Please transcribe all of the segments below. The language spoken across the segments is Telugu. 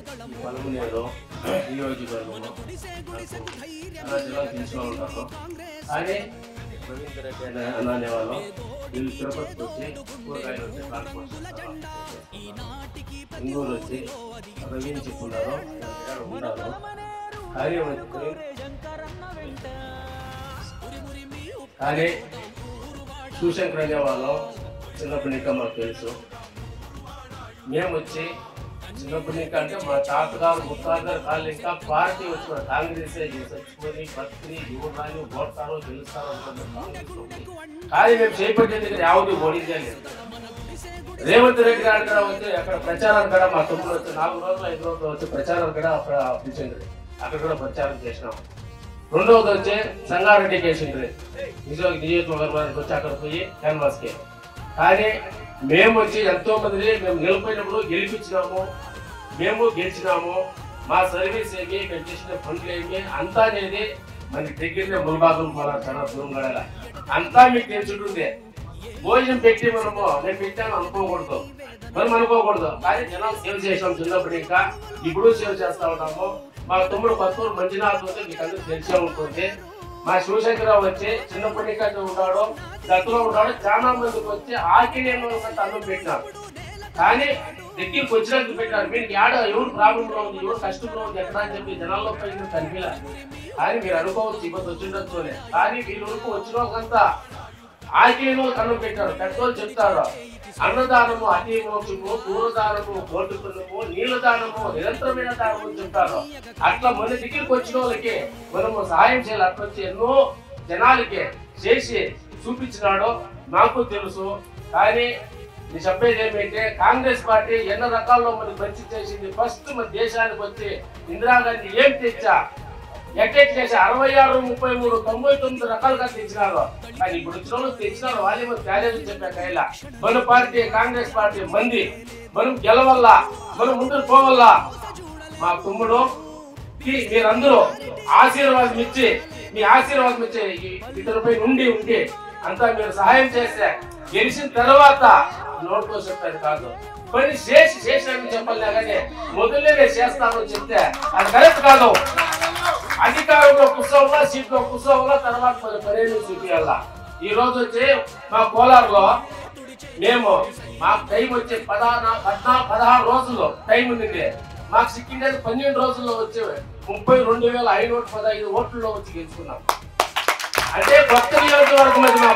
పలువురు నియోజకవర్గంలో చాలా జిల్లా తెలిసిన ఉంటారు. కానీ రవీంద్ర రెడ్డి అనే వాళ్ళు వీళ్ళు తిరుపతికి వచ్చి కూరగాయలు వచ్చి ఇంగూరు వచ్చి రవీని చెప్పున్నారు ఉంటారు. కానీ శివశంకర్ అనే వాళ్ళు చిన్నప్పటి ఇంకా మాకు తెలుసు. మేము వచ్చి చిన్నప్పటి ఇంకా అంటే మా తాతగారు ముత్తాతగారు కాళ్ళు ఇంకా పార్టీ వచ్చిన కాంగ్రెస్ చచ్చిపోయి బతికి యువకాన్ని ఓడతారో తెలుస్తారో అనుకుంటున్నాం. కానీ మేము చేపట్టే దగ్గర యావది ఓడిందే లేదు. రేవంత్ రెడ్డి గారి కూడా వచ్చి అక్కడ ప్రచారాన్ని కూడా మా తమ్ముడు వచ్చి 4 రోజులు 5 రోజులు వచ్చి ప్రచారం కూడా పిలిచిండ్రి. అక్కడ కూడా ప్రచారం చేసినాం. రెండవది వచ్చి సంగారెడ్డికి వేసిండ్రి. నియోజకవర్గానికి వచ్చి అక్కడ పోయి క్యాన్వాస్కి. కానీ మేము వచ్చి ఎంతో మంది మేము నిలిపోయినప్పుడు గెలిపించినాము, మేము గెలిచినాము. మా సర్వీస్ ఏమి, మేము చేసిన పనులు ఏమి అంతా అనేది మనకి దగ్గరనే ములబాగులు చాలా దూరం గడాల అంతా మీకు తెలుసుంటుంది. భోజనం పెట్టి మనము నేను పెట్టాను అనుకోకూడదు, మనం అనుకోకూడదు. కానీ జనాలు సేవ చేసాం చిన్నప్పుడు, ఇంకా ఇప్పుడు సేవ చేస్తా ఉన్నాము. మా తమ్ముడు కొత్తూరు మంచినాథ్ వస్తే మీకు అందరూ తెలిసే ఉంటుంది. మా శివశంకరరావు వచ్చి చిన్నప్పటి నుంచి ఉన్నాడు, గతంలో ఉన్నాడు. చాలా మందికి వచ్చి ఆకిలి అన్నం పెట్టినారు. కానీ దగ్గరికి వచ్చినట్టు పెట్టారు. మీకు ఏడ ఎవరు ప్రాబ్లంలో ఉంది, ఎవరు కష్టంలో ఉంది ఎక్కడ అని చెప్పి జనాల్లో పైన కనిపించలే. కానీ మీరు అనుకోవచ్చు ఇబ్బంది వచ్చిండొచ్చునే. కానీ వీళ్ళకు వచ్చిన వాళ్ళకంతా ఆకిలిలో అన్నం పెట్టారు. పెద్దోళ్ళు చెప్తారు, అన్నదానము అతి మోక్షము, పూర్వదానము కోటుకులము, నీళ్ళదానము నిరంతరమైన దానము చెప్తారు. అట్లా మన దగ్గరికి వచ్చిన వాళ్ళకి మనము సహాయం చేయాలి. అట్లా వచ్చి ఎన్నో జనాలకి చేసి చూపించినాడు, నాకు తెలుసు. కానీ నేను చెప్పేది ఏమంటే కాంగ్రెస్ పార్టీ ఎన్నో రకాల్లో మనకి మంచి చేసింది. ఫస్ట్ మన దేశానికి వచ్చి ఇందిరాగాంధీ ఏం తెచ్చా ఎట్టెట్ చేసి 66, 33, 99 రకాలుగా తెచ్చినారు. కానీ ఇప్పుడు వచ్చిన వాళ్ళు తెచ్చినారు. వాళ్ళే మన తేలేదు చెప్పే కైలా. మన పార్టీ కాంగ్రెస్ పార్టీ మంది మనం గెలవల్లా, మనం ముందుకు పోవల్లా. మా తమ్ముడు మీరందరూ ఆశీర్వాదం ఇచ్చి, మీ ఆశీర్వాదం ఇచ్చి ఇతరుపై నుండి ఉండి అంతా మీరు సహాయం చేస్తే గెలిచిన తర్వాత నోట్తో చెప్పేది కాదు, పని చేసినట్టు చెప్పాలి. కానీ మొదలనే చేస్తాను చెప్తే అది కరెక్ట్ కాదు. అధికారంలో కూర్చోవాలా, సీట్లో కూర్చోవాలా, తర్వాత మన పనేమి చూపించాలా. ఈ రోజు వచ్చి మా కోలారులో మేము మాకు టైం వచ్చి 16 రోజులు టైం ఉంది. మాకు సిక్కిండేది 12 రోజుల్లో వచ్చి 32,515 ఓట్లలో వచ్చి గెలుచుకున్నాం. అంటే కొత్త నియోజకవర్గం అది మా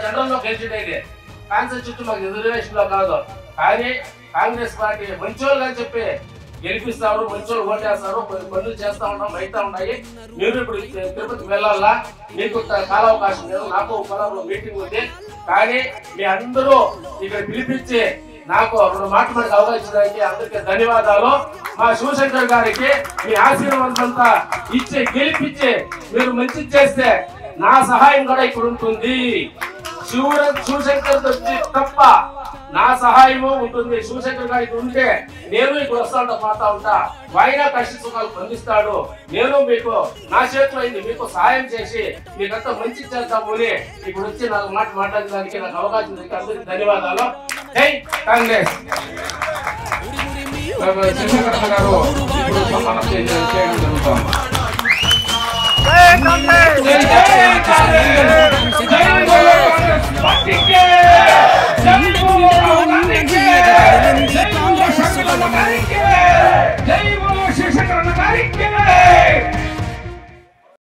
జనరల్లో గెలిచినది. కాన్సెప్ట్ చుట్టూ మాకు రిజర్వేషన్ లో కాదు. కానీ కాంగ్రెస్ పార్టీ మంచోళ్ళుగా చెప్పి గెలిపిస్తారు, మంచోళ్ళు ఓటేస్తారు, కొన్ని పనులు చేస్తా ఉంటాం, అవుతా ఉన్నాయి. మీరు ఇప్పుడు తిరుపతికి వెళ్ళాలా, మీకు కాలావకాశం లేదు. నాకు పొలంలో మీటింగ్ ఉంది. కానీ మీ అందరూ ఇక్కడ పిలిపించి నాకు 2 మాటలకు అవకాశం అందరికీ ధన్యవాదాలు. మా శివశంకర్ గారికి మీ ఆశీర్వాదంతా ఇచ్చి గెలిపించి మీరు మంచి చేస్తే నా సహాయం కూడా ఇక్కడ ఉంటుంది. శివశంకర్ వచ్చి తప్ప నా సహాయము ఉంటుంది. శివశంకర్ గారికి ఉంటే నేను ఇక్కడ వస్తా ఉంటా, పోతా ఉంటా. ఆయన కష్ట సుఖాలు పొందిస్తాడు. నేను మీకు నా చేతిలో అయింది మీకు సహాయం చేసి మీకంతా మంచి చేద్దాము అని ఇప్పుడు వచ్చి నాకు మాట్లాడడానికి నాకు అవకాశం ఇచ్చి అందరికీ ధన్యవాదాలు. జై కాంగ్రెస్. కాంగ్రెస్